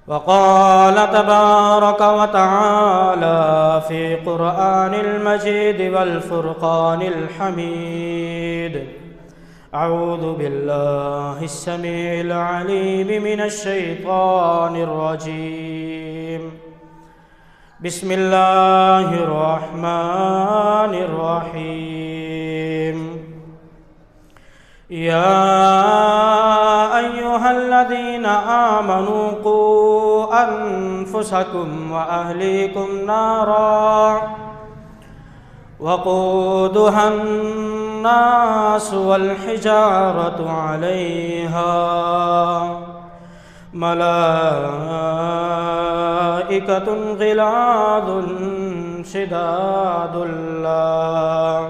وقال تبارك وتعالى في قرآن المجيد والفرقان الحميد: أعوذ بالله السميع العليم من الشيطان الرجيم. بسم الله الرحمن الرحيم. يا أيها الذين آمنوا قوا أنفسكم وأهليكم نارا وقودها الناس والحجارة عليها ملائكة غلاظ شداد لا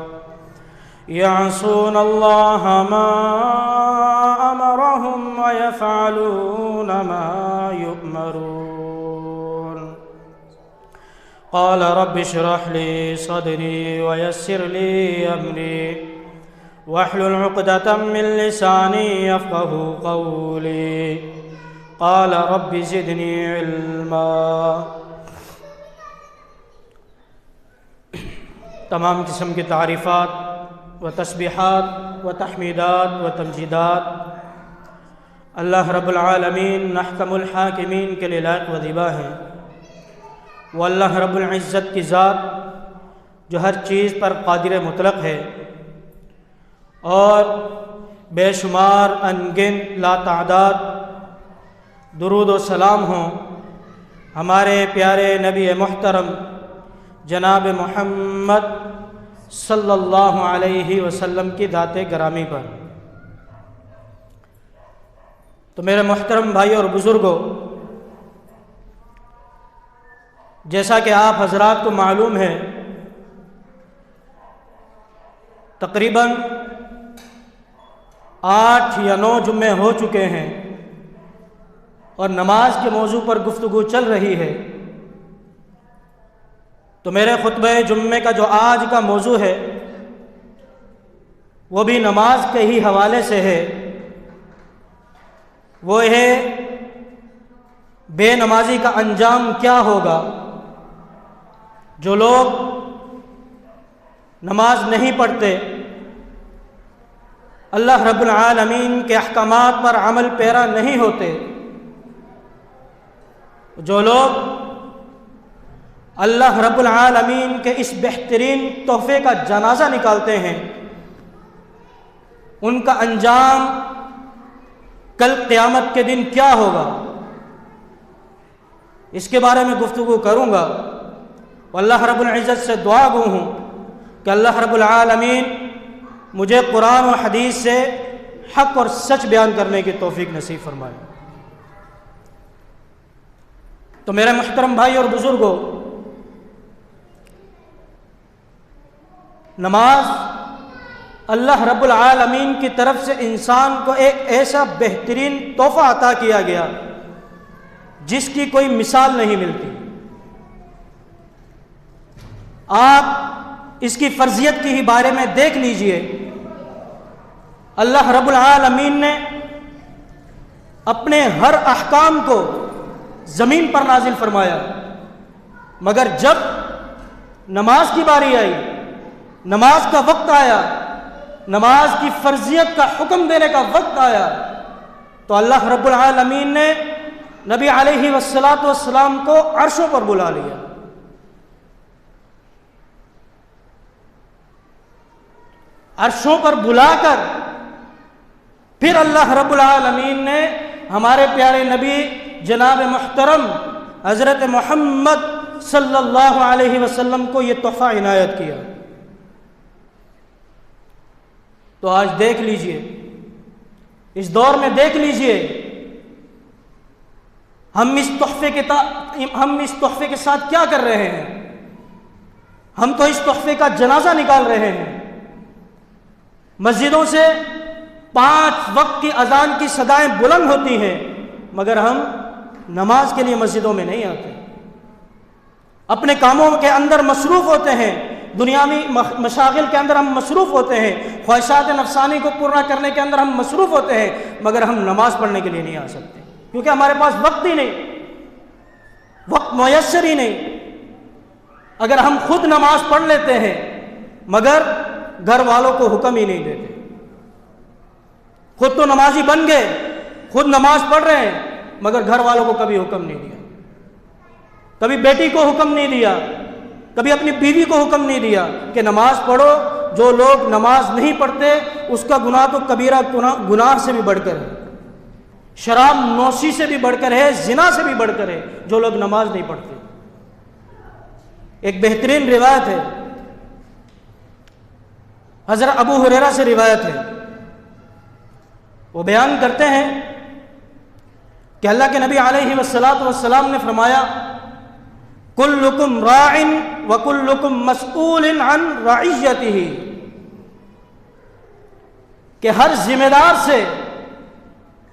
يعصون الله ما أمرهم ويفعلون ما يؤمرون. قال رب اشرح لي صدري ويسر لي أمري واحلل عقدة من لساني يفقه قولي. قال رب زدني علما. تمام قسم کی تعریفات و تسبیحات و تحمیدات و تمجیدات اللہ رب العالمین احکم الحاکمین کے لیے لائق و زیبا ہیں. وہ اللہ رب العزت کی ذات جو ہر چیز پر قادر مطلق ہے اور بے شمار انگن لا تعداد درود و سلام ہوں ہمارے پیارے نبی محترم جناب محمد صلی اللہ علیہ وسلم کی ذات گرامی پر. تو میرے محترم بھائی اور بزرگوں، جیسا کہ آپ حضرات کو معلوم ہے، تقریباً 8 یا 9 جمعے ہو چکے ہیں اور نماز کے موضوع پر گفتگو چل رہی ہے. تو میرے خطبہ جمعے کا جو آج کا موضوع ہے وہ بھی نماز کے ہی حوالے سے ہے. وہ ہے بے نمازی کا انجام کیا ہوگا. جو لوگ نماز نہیں پڑھتے، اللہ رب العالمین کے احکامات پر عمل پیرا نہیں ہوتے، جو لوگ اللہ رب العالمین کے اس بہترین تحفے کا جنازہ نکالتے ہیں، ان کا انجام کل قیامت کے دن کیا ہوگا، اس کے بارے میں گفتگو کروں گا. واللہ رب العزت سے دعا گو ہوں کہ اللہ رب العالمین مجھے قرآن و حدیث سے حق اور سچ بیان کرنے کی توفیق نصیب فرمائے. تو میرے محترم بھائی اور بزرگوں، نماز اللہ رب العالمین کی طرف سے انسان کو ایک ایسا بہترین تحفہ عطا کیا گیا جس کی کوئی مثال نہیں ملتی. آپ اس کی فرضیت کی ہی بارے میں دیکھ لیجئے. اللہ رب العالمین نے اپنے ہر احکام کو زمین پر نازل فرمایا، مگر جب نماز کی باری آئی، نماز کا وقت آیا، نماز کی فرضیت کا حکم دینے کا وقت آیا، تو اللہ رب العالمین نے نبی علیہ والسلام کو عرشوں پر بلا لیا. عرشوں پر بلا کر پھر اللہ رب العالمین نے ہمارے پیارے نبی جناب محترم حضرت محمد صلی اللہ علیہ وسلم کو یہ تحفہ عنایت کیا. تو آج دیکھ لیجئے، اس دور میں دیکھ لیجئے، ہم اس تحفے کے ساتھ کیا کر رہے ہیں. ہم تو اس تحفے کا جنازہ نکال رہے ہیں. مسجدوں سے 5 وقت کی اذان کی صدائیں بلند ہوتی ہیں، مگر ہم نماز کے لیے مسجدوں میں نہیں آتے. اپنے کاموں کے اندر مصروف ہوتے ہیں، دنیاوی مشاغل کے اندر ہم مصروف ہوتے ہیں، خواہشات نفسانی کو پورا کرنے کے اندر ہم مصروف ہوتے ہیں، مگر ہم نماز پڑھنے کے لیے نہیں آ سکتے. کیونکہ ہمارے پاس وقت ہی نہیں، وقت میسر ہی نہیں۔ اگر ہم خود نماز پڑھ لیتے ہیں مگر گھر والوں کو حکم ہی نہیں دیتے، خود تو نمازی بن گئے، خود نماز پڑھ رہے ہیں مگر گھر والوں کو کبھی حکم نہیں دیا، کبھی بیٹی کو حکم نہیں دیا، کبھی اپنی بیوی کو حکم نہیں دیا کہ نماز پڑھو۔ جو لوگ نماز نہیں پڑھتے اس کا گناہ تو کبیرہ گناہ سے بھی بڑھ کر ہے، شراب نوشی سے بھی بڑھ کر ہے، زنا سے بھی بڑھ کر ہے، جو لوگ نماز نہیں پڑھتے۔ ایک بہترین روایت ہے، حضرت ابو ہریرہ سے روایت ہے، وہ بیان کرتے ہیں کہ اللہ کے نبی علیہ والسلام نے فرمایا کلکم راع وکلکم مسئول عن رعیتہ، کہ ہر ذمہ دار سے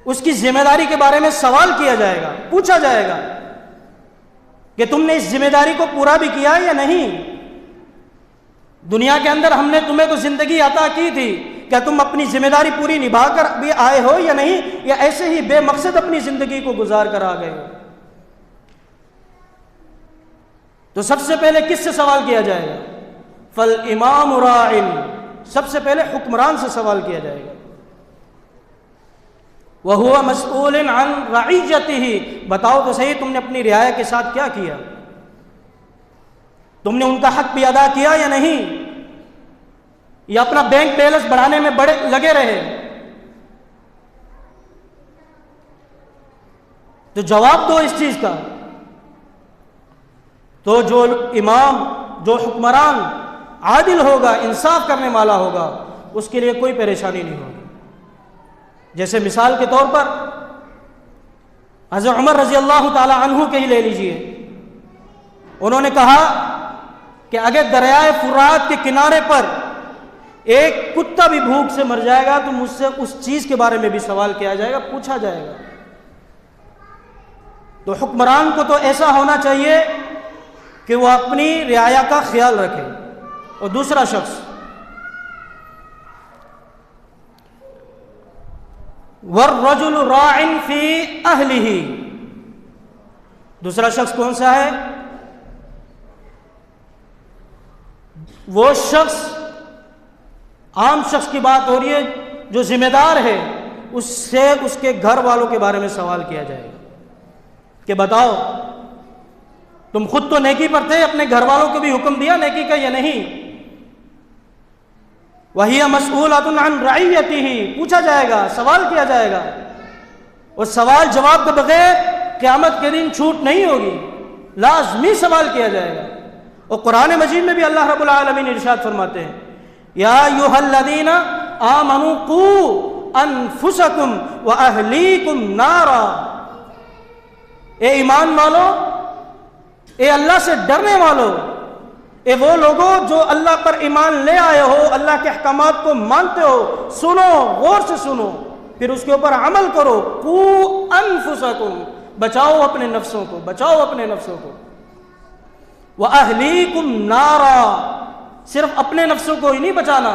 اس کی ذمہ داری کے بارے میں سوال کیا جائے گا، پوچھا جائے گا کہ تم نے اس ذمہ داری کو پورا بھی کیا یا نہیں۔ دنیا کے اندر ہم نے تمہیں کو زندگی عطا کی تھی، کیا تم اپنی ذمہ داری پوری نبھا کر بھی آئے ہو یا نہیں، یا ایسے ہی بے مقصد اپنی زندگی کو گزار کر آ گئے ہو؟ تو سب سے پہلے کس سے سوال کیا جائے گا؟ فالامام راع، سب سے پہلے حکمران سے سوال کیا جائے گا۔ وَهُوَ مَسْئُولٌ عَنْ رَعِيَّتِهِ، بتاؤ تو صحیح تم نے اپنی رعایا کے ساتھ کیا کیا، تم نے ان کا حق بھی ادا کیا یا نہیں، یا اپنا بینک بیلنس بڑھانے میں بڑے لگے رہے؟ تو جواب دو اس چیز کا۔ تو جو امام، جو حکمران عادل ہوگا، انصاف کرنے والا ہوگا، اس کے لیے کوئی پریشانی نہیں ہوگی۔ جیسے مثال کے طور پر حضرت عمر رضی اللہ تعالی عنہ کے ہی لے لیجئے، انہوں نے کہا کہ اگر دریائے فرات کے کنارے پر ایک کتا بھی بھوک سے مر جائے گا تو مجھ سے اس چیز کے بارے میں بھی سوال کیا جائے گا، پوچھا جائے گا۔ تو حکمران کو تو ایسا ہونا چاہیے کہ وہ اپنی رعایا کا خیال رکھے۔ اور دوسرا شخص وَالرَّجُلُ رَاعٍ فِي أَهْلِهِ، دوسرا شخص کون سا ہے؟ وہ شخص، عام شخص کی بات ہو رہی ہے، جو ذمہ دار ہے، اس سے اس کے گھر والوں کے بارے میں سوال کیا جائے گا کہ بتاؤ تم خود تو نیکی پر تھے، اپنے گھر والوں کو بھی حکم دیا نیکی کا یا نہیں؟ وَهِيَ مَسْئُولَةٌ عَنْ رَعِيَّتِهِ، پوچھا جائے گا، سوال کیا جائے گا، اور سوال جواب کے بغیر قیامت کے دن چھوٹ نہیں ہوگی، لازمی سوال کیا جائے گا۔ اور قرآن مجید میں بھی اللہ رب العالمین ارشاد فرماتے ہیں یا ایھا الذین آمنوا قوا انفسکم واہلیکم نارا، اے ایمان والو، اے اللہ سے ڈرنے والو، اے وہ لوگوں جو اللہ پر ایمان لے آئے ہو، اللہ کے احکامات کو مانتے ہو، سنو، غور سے سنو، پھر اس کے اوپر عمل کرو۔ قوا انفسکم، بچاؤ اپنے نفسوں کو، بچاؤ اپنے نفسوں کو۔ وَأَهْلِيكُمْ نَارًا، صرف اپنے نفسوں کو ہی نہیں بچانا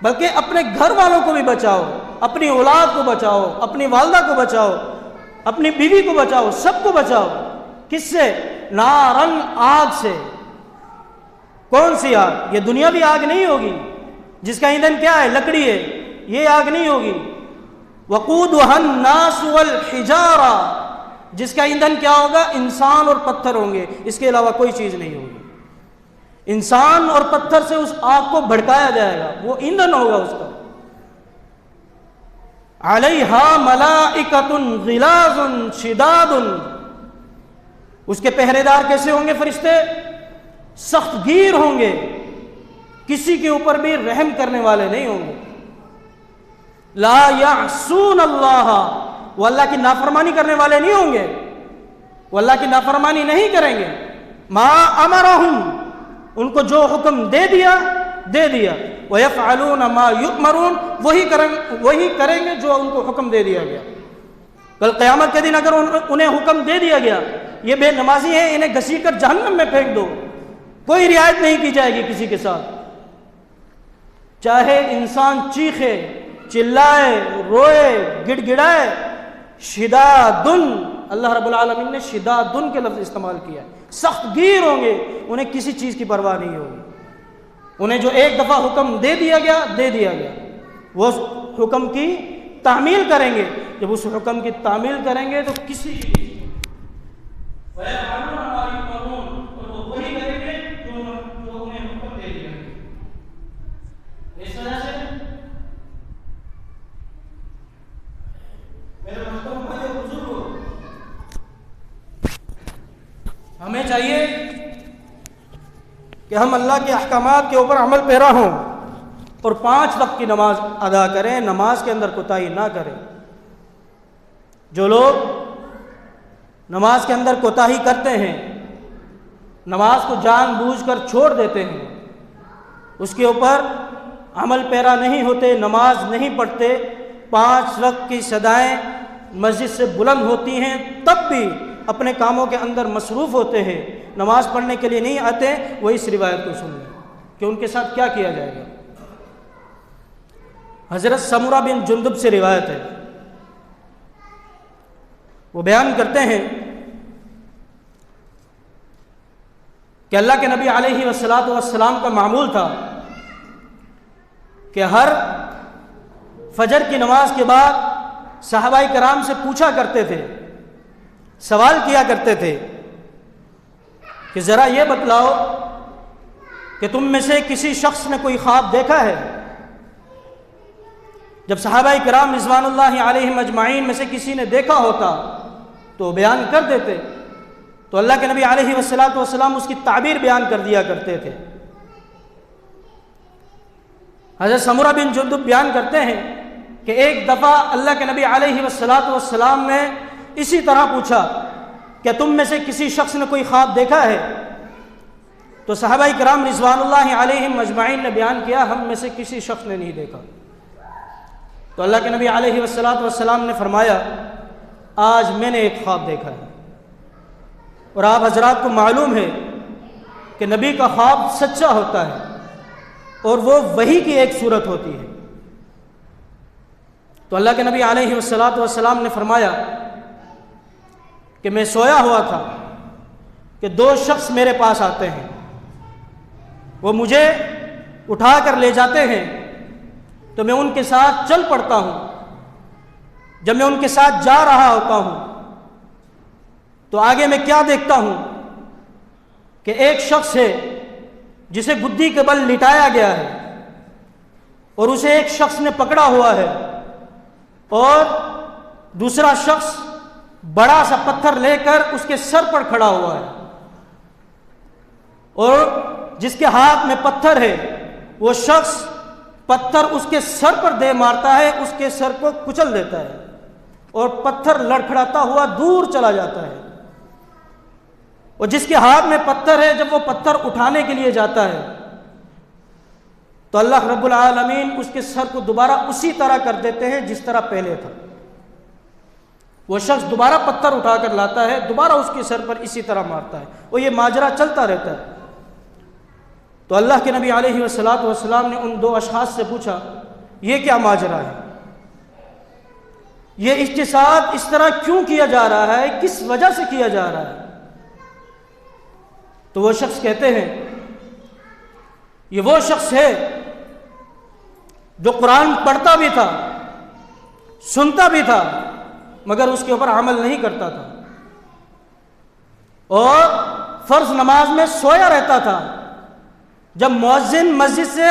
بلکہ اپنے گھر والوں کو بھی بچاؤ، اپنی اولاد کو بچاؤ، اپنی والدہ کو بچاؤ، اپنی بیوی کو بچاؤ، سب کو بچاؤ۔ کس سے؟ نارن، آگ سے۔ کون سی آگ؟ یہ دنیاوی آگ نہیں ہوگی جس کا ایندھن کیا ہے؟ لکڑی ہے، یہ آگ نہیں ہوگی۔ وقودها الناس والحجارہ، جس کا ایندھن کیا ہوگا؟ انسان اور پتھر ہوں گے، اس کے علاوہ کوئی چیز نہیں ہوگی۔ انسان اور پتھر سے اس آگ کو بھڑکایا جائے گا، وہ ایندھن ہوگا اس کا۔ علیہا ملائکۃ غلاظ شداد، اس کے پہرے دار کیسے ہوں گے فرشتے؟ سخت گیر ہوں گے، کسی کے اوپر بھی رحم کرنے والے نہیں ہوں گے۔ لا یعصون اللہ، وہ اللہ کی نافرمانی کرنے والے نہیں ہوں گے، وہ اللہ کی نافرمانی نہیں کریں گے۔ ما امرہم، ان کو جو حکم دے دیا دے دیا۔ وَيَفْعَلُونَ مَا يُؤْمَرُونَ، وہی کریں گے جو ان کو حکم دے دیا گیا۔ کل قیامت کے دن اگر انہیں حکم دے دیا گیا یہ بے نمازی ہیں، انہیں گھسیٹ کر جہنم میں پھینک دو، کوئی رعایت نہیں کی جائے گی کسی کے ساتھ، چاہے انسان چیخے، چلائے، روئے، گڑ گڑائے، شدادن، اللہ رب العالمین نے شدادن کے لفظ استعمال کیا ہے، سخت گیر ہوں گے، انہیں کسی چیز کی پرواہ نہیں ہوگی۔ انہیں جو ایک دفعہ حکم دے دیا گیا وہ اس حکم کی تعمیل کریں گے۔ جب اس حکم کی تعمیل کریں گے تو کسی کی اور وہ وہی کریں گے جو انہیں حکم دے دیا گیا۔ اس وجہ سے میرے محترم بھائی اور بزرگوں، ہمیں چاہیے کہ ہم اللہ کے احکامات کے اوپر عمل پیرا ہوں اور 5 وقت کی نماز ادا کریں، نماز کے اندر کوتاہی نہ کریں۔ جو لوگ نماز کے اندر کوتاہی کرتے ہیں، نماز کو جان بوجھ کر چھوڑ دیتے ہیں، اس کے اوپر عمل پیرا نہیں ہوتے، نماز نہیں پڑھتے، 5 وقت کی صدائیں مسجد سے بلند ہوتی ہیں، تب بھی اپنے کاموں کے اندر مصروف ہوتے ہیں، نماز پڑھنے کے لیے نہیں آتے، وہ اس روایت کو سن لیں کہ ان کے ساتھ کیا کیا جائے گا۔ حضرت سمرہ بن جندب سے روایت ہے، وہ بیان کرتے ہیں کہ اللہ کے نبی علیہ والسلام کا معمول تھا کہ ہر فجر کی نماز کے بعد صحابہ کرام سے پوچھا کرتے تھے، سوال کیا کرتے تھے کہ ذرا یہ بتلاؤ کہ تم میں سے کسی شخص نے کوئی خواب دیکھا ہے؟ جب صحابہ کرام رضوان اللہ علیہم اجمعین میں سے کسی نے دیکھا ہوتا تو بیان کر دیتے، تو اللہ کے نبی علیہ والسلام اس کی تعبیر بیان کر دیا کرتے تھے۔ حضرت سمرہ بن جندب بیان کرتے ہیں کہ ایک دفعہ اللہ کے نبی علیہ والسلام نے اسی طرح پوچھا کہ تم میں سے کسی شخص نے کوئی خواب دیکھا ہے؟ تو صحابہ کرام رضوان اللہ علیہم اجمعین نے بیان کیا، ہم میں سے کسی شخص نے نہیں دیکھا۔ تو اللہ کے نبی علیہ والسلام نے فرمایا، آج میں نے ایک خواب دیکھا ہے۔ اور آپ حضرات کو معلوم ہے کہ نبی کا خواب سچا ہوتا ہے اور وہ وحی کی ایک صورت ہوتی ہے۔ تو اللہ کے نبی علیہ والسلام نے فرمایا کہ میں سویا ہوا تھا کہ 2 شخص میرے پاس آتے ہیں، وہ مجھے اٹھا کر لے جاتے ہیں تو میں ان کے ساتھ چل پڑتا ہوں۔ جب میں ان کے ساتھ جا رہا ہوتا ہوں تو آگے میں کیا دیکھتا ہوں کہ ایک شخص ہے جسے گدی کے بل لٹایا گیا ہے اور اسے ایک شخص نے پکڑا ہوا ہے، اور دوسرا شخص بڑا سا پتھر لے کر اس کے سر پر کھڑا ہوا ہے، اور جس کے ہاتھ میں پتھر ہے وہ شخص پتھر اس کے سر پر دے مارتا ہے، اس کے سر کو کچل دیتا ہے اور پتھر لڑکھڑاتا ہوا دور چلا جاتا ہے۔ اور جس کے ہاتھ میں پتھر ہے، جب وہ پتھر اٹھانے کے لیے جاتا ہے تو اللہ رب العالمین اس کے سر کو دوبارہ اسی طرح کر دیتے ہیں جس طرح پہلے تھا۔ وہ شخص دوبارہ پتھر اٹھا کر لاتا ہے، دوبارہ اس کے سر پر اسی طرح مارتا ہے، اور یہ ماجرا چلتا رہتا ہے۔ تو اللہ کے نبی علیہ والسلام نے ان 2 اشخاص سے پوچھا، یہ کیا ماجرا ہے؟ یہ اجتہاد اس طرح کیوں کیا جا رہا ہے؟ کس وجہ سے کیا جا رہا ہے؟ تو وہ شخص کہتے ہیں، یہ وہ شخص ہے جو قرآن پڑھتا بھی تھا، سنتا بھی تھا، مگر اس کے اوپر عمل نہیں کرتا تھا، اور فرض نماز میں سویا رہتا تھا۔ جب مؤذن مسجد سے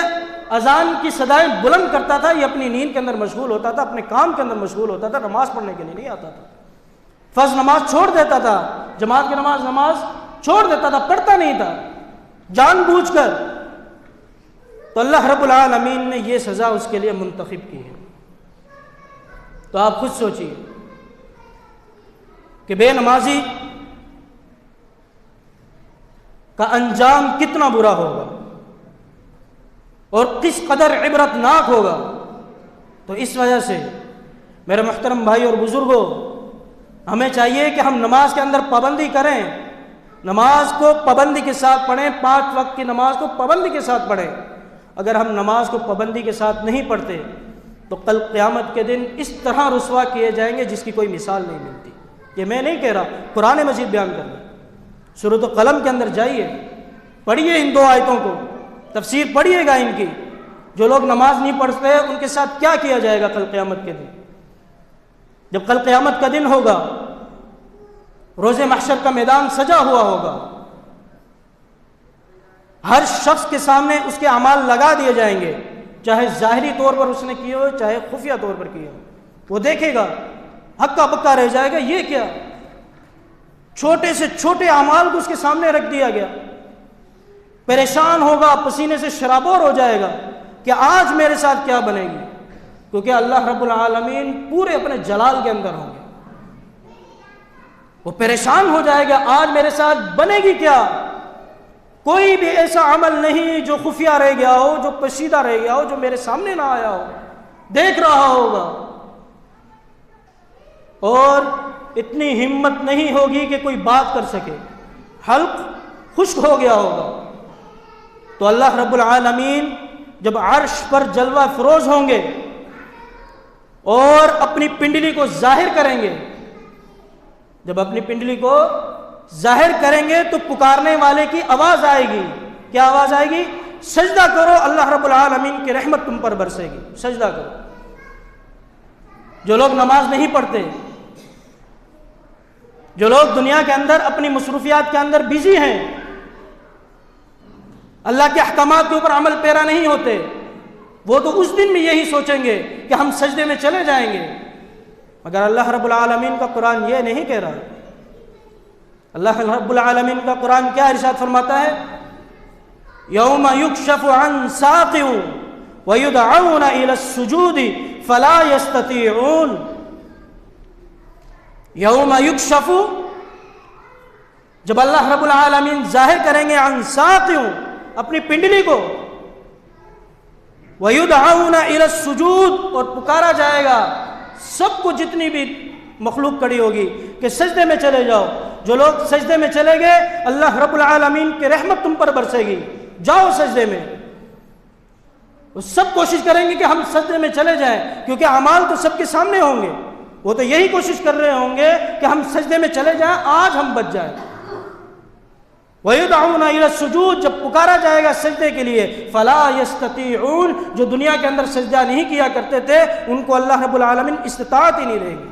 اذان کی صدائیں بلند کرتا تھا، یہ اپنی نیند کے اندر مشغول ہوتا تھا، اپنے کام کے اندر مشغول ہوتا تھا، نماز پڑھنے کے لیے نہیں آتا تھا، فرض نماز چھوڑ دیتا تھا، جماعت کی نماز چھوڑ دیتا تھا، پڑھتا نہیں تھا جان بوجھ کر۔ تو اللہ رب العالمین نے یہ سزا اس کے لیے منتخب کی ہے۔ تو آپ خود سوچئے کہ بے نمازی کا انجام کتنا برا ہوگا اور کس قدر عبرت ناک ہوگا۔ تو اس وجہ سے میرے محترم بھائی اور بزرگوں، ہمیں چاہیے کہ ہم نماز کے اندر پابندی کریں، نماز کو پابندی کے ساتھ پڑھیں، 5 وقت کی نماز کو پابندی کے ساتھ پڑھیں۔ اگر ہم نماز کو پابندی کے ساتھ نہیں پڑھتے تو کل قیامت کے دن اس طرح رسوا کیے جائیں گے جس کی کوئی مثال نہیں ملتی. یہ میں نہیں کہہ رہا، قرآن مجید بیان کر رہا ہے. سورۃ القلم کے اندر جائیے، پڑھیے ان 2 آیتوں کو، تفسیر پڑھیے گا ان کی. جو لوگ نماز نہیں پڑھتے ان کے ساتھ کیا کیا جائے گا کل قیامت کے دن. جب کل قیامت کا دن ہوگا، روز محشر کا میدان سجا ہوا ہوگا، ہر شخص کے سامنے اس کے اعمال لگا دیے جائیں گے، چاہے ظاہری طور پر اس نے کیے ہو چاہے خفیہ طور پر کیے ہو. وہ دیکھے گا، ہکا بکا رہ جائے گا، یہ کیا؟ چھوٹے سے چھوٹے اعمال کو اس کے سامنے رکھ دیا گیا. پریشان ہوگا، پسینے سے شرابور ہو جائے گا کہ آج میرے ساتھ کیا بنے گی، کیونکہ اللہ رب العالمین پورے اپنے جلال کے اندر ہوں گے. وہ پریشان ہو جائے گا، آج میرے ساتھ بنے گی کیا؟ کوئی بھی ایسا عمل نہیں جو خفیہ رہ گیا ہو، جو پوشیدہ رہ گیا ہو، جو میرے سامنے نہ آیا ہو. دیکھ رہا ہوگا اور اتنی ہمت نہیں ہوگی کہ کوئی بات کر سکے، حلق خشک ہو گیا ہوگا. تو اللہ رب العالمین جب عرش پر جلوہ فروز ہوں گے اور اپنی پنڈلی کو ظاہر کریں گے، جب اپنی پنڈلی کو ظاہر کریں گے تو پکارنے والے کی آواز آئے گی. کیا آواز آئے گی؟ سجدہ کرو، اللہ رب العالمین کی رحمت تم پر برسے گی، سجدہ کرو. جو لوگ نماز نہیں پڑھتے، جو لوگ دنیا کے اندر اپنی مصروفیات کے اندر بیزی ہیں، اللہ کے احکامات کے اوپر عمل پیرا نہیں ہوتے، وہ تو اس دن بھی یہی سوچیں گے کہ ہم سجدے میں چلے جائیں گے. مگر اللہ رب العالمین کا قرآن یہ نہیں کہہ رہا. اللہ رب العالمین کا قرآن کیا ارشاد فرماتا ہے؟ یوم یکشف عن ساق ویدعون الی السجود فلا یستطیعون. یوم یکشف، جب اللہ رب العالمین ظاہر کریں گے عن ساق، اپنی پنڈلی کو، ویدعون الی السجود، اور پکارا جائے گا سب کو، جتنی بھی مخلوق کھڑی ہوگی کہ سجدے میں چلے جاؤ. جو لوگ سجدے میں چلے گئے اللہ رب العالمین کی رحمت تم پر برسے گی، جاؤ سجدے میں. وہ سب کوشش کریں گے کہ ہم سجدے میں چلے جائیں، کیونکہ اعمال تو سب کے سامنے ہوں گے. وہ تو یہی کوشش کر رہے ہوں گے کہ ہم سجدے میں چلے جائیں، آج ہم بچ جائیں. وَيُدْعُونَ إِلَى السُّجُودِ، جب پکارا جائے گا سجدے کے لیے، فَلَا يَسْتَطِيعُونَ، جو دنیا کے اندر سجدہ نہیں کیا کرتے تھے ان کو اللہ رب العالمین استطاعت ہی نہیں رہے گی.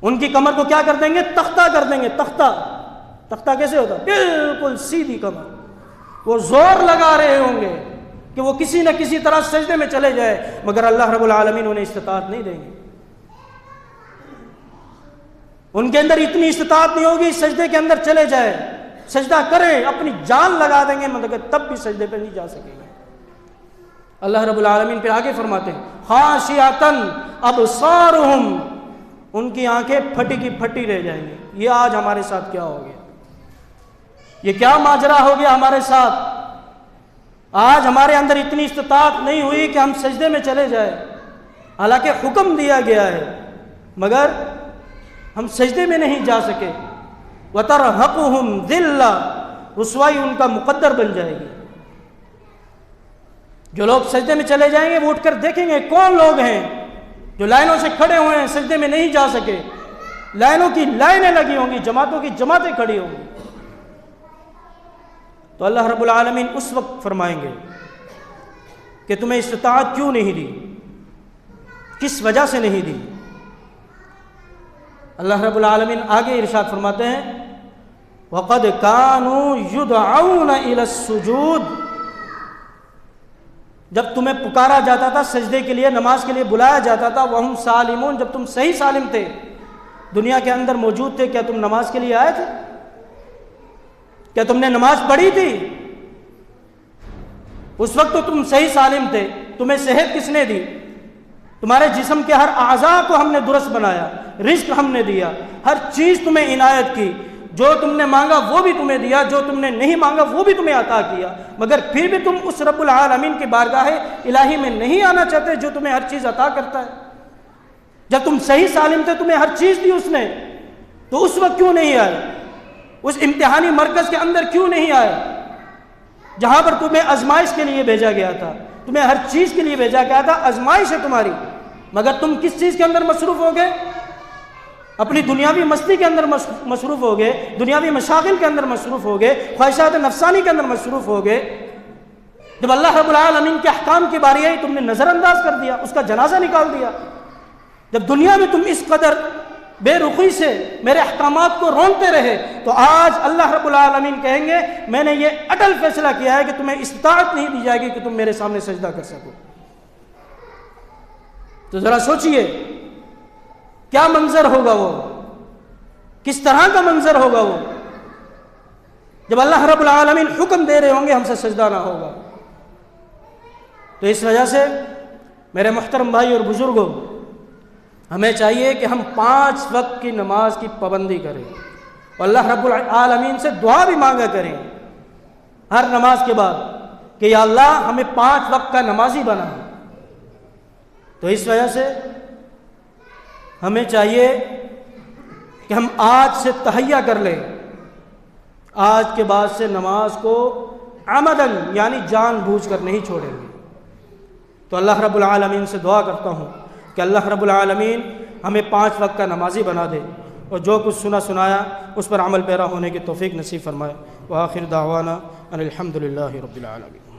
ان کی کمر کو کیا کر دیں گے؟ تختہ کر دیں گے. تختہ کیسے ہوتا؟ بالکل سیدھی کمر. وہ زور لگا رہے ہوں گے کہ وہ کسی نہ کسی طرح سجدے میں چلے جائے، مگر اللہ رب العالمین انہیں استطاعت نہیں دیں گے. ان کے اندر اتنی استطاعت نہیں ہوگی سجدے کے اندر چلے جائے، سجدہ کریں، اپنی جان لگا دیں گے مگر تب بھی سجدے پہ نہیں جا سکیں گے. اللہ رب العالمین پھر آگے فرماتے ہیں خاشعۃ ابصارہم، ان کی آنکھیں پھٹی کی پھٹی رہ جائیں گی. یہ آج ہمارے ساتھ کیا ہو گیا؟ یہ کیا ماجرا ہو گیا ہمارے ساتھ؟ آج ہمارے اندر اتنی استطاعت نہیں ہوئی کہ ہم سجدے میں چلے جائیں، حالانکہ حکم دیا گیا ہے مگر ہم سجدے میں نہیں جا سکے. وَتَرْهَقُهُمْ ذِلَّةٌ، رسوائی ان کا مقدر بن جائے گی. جو لوگ سجدے میں چلے جائیں گے وہ اٹھ کر دیکھیں گے کون لوگ ہیں جو لائنوں سے کھڑے ہوئے ہیں، سجدے میں نہیں جا سکے. لائنوں کی لائنیں لگی ہوں گی، جماعتوں کی جماعتیں کھڑی ہوں گی. تو اللہ رب العالمین اس وقت فرمائیں گے کہ تمہیں استطاعت کیوں نہیں دی، کس وجہ سے نہیں دی. اللہ رب العالمین آگے ارشاد فرماتے ہیں وَقَدْ كَانُوا يُدْعَوْنَ إِلَى السُّجُودِ، جب تمہیں پکارا جاتا تھا سجدے کے لیے، نماز کے لیے بلایا جاتا تھا، وَهُمْ سَالِمُونَ، جب تم صحیح سالم تھے، دنیا کے اندر موجود تھے، کیا تم نماز کے لیے آئے تھے؟ کیا تم نے نماز پڑھی تھی؟ اس وقت تو تم صحیح سالم تھے. تمہیں صحت کس نے دی؟ تمہارے جسم کے ہر اعضاء کو ہم نے درست بنایا، رزق ہم نے دیا، ہر چیز تمہیں عنایت کی. جو تم نے مانگا وہ بھی تمہیں دیا، جو تم نے نہیں مانگا وہ بھی تمہیں عطا کیا. مگر پھر بھی تم اس رب العالمین کی بارگاہ الہی میں نہیں آنا چاہتے جو تمہیں ہر چیز عطا کرتا ہے. جب تم صحیح سالم تھے تمہیں ہر چیز دی اس نے، تو اس وقت کیوں نہیں آئے؟ اس امتحانی مرکز کے اندر کیوں نہیں آئے جہاں پر تمہیں آزمائش کے لیے بھیجا گیا تھا؟ تمہیں ہر چیز کے لیے بھیجا گیا تھا، آزمائش ہے تمہاری، مگر تم کس چیز کے اندر مصروف ہو گئے؟ اپنی دنیاوی مستی کے اندر مصروف ہو گئے، دنیاوی مشاغل کے اندر مصروف ہو گئے، خواہشات نفسانی کے اندر مصروف ہو گئے۔ جب اللہ رب العالمین کے احکام کی باری آئی تم نے نظر انداز کر دیا، اس کا جنازہ نکال دیا۔ جب دنیا میں تم اس قدر بے رخی سے میرے احکامات کو رونتے رہے تو آج اللہ رب العالمین کہیں گے میں نے یہ اٹل فیصلہ کیا ہے کہ تمہیں استطاعت نہیں دی جائے گی کہ تم میرے سامنے سجدہ کر سکو۔ تو ذرا سوچئے کیا منظر ہوگا وہ، کس طرح کا منظر ہوگا وہ جب اللہ رب العالمین حکم دے رہے ہوں گے ہم سے سجدہ نہ ہوگا۔ تو اس وجہ سے میرے محترم بھائی اور بزرگوں، ہمیں چاہیے کہ ہم 5 وقت کی نماز کی پابندی کریں اور اللہ رب العالمین سے دعا بھی مانگا کریں ہر نماز کے بعد کہ یا اللہ ہمیں 5 وقت کا نمازی بنا۔ تو اس وجہ سے ہمیں چاہیے کہ ہم آج سے تہیہ کر لیں، آج کے بعد سے نماز کو عمدن یعنی جان بوجھ کر نہیں چھوڑیں گے۔ تو اللہ رب العالمین سے دعا کرتا ہوں کہ اللہ رب العالمین ہمیں 5 وقت کا نمازی بنا دے اور جو کچھ سنایا اس پر عمل پیرا ہونے کی توفیق نصیب فرمائے۔ وآخر دعوانا ان الحمد للہ رب العالمین۔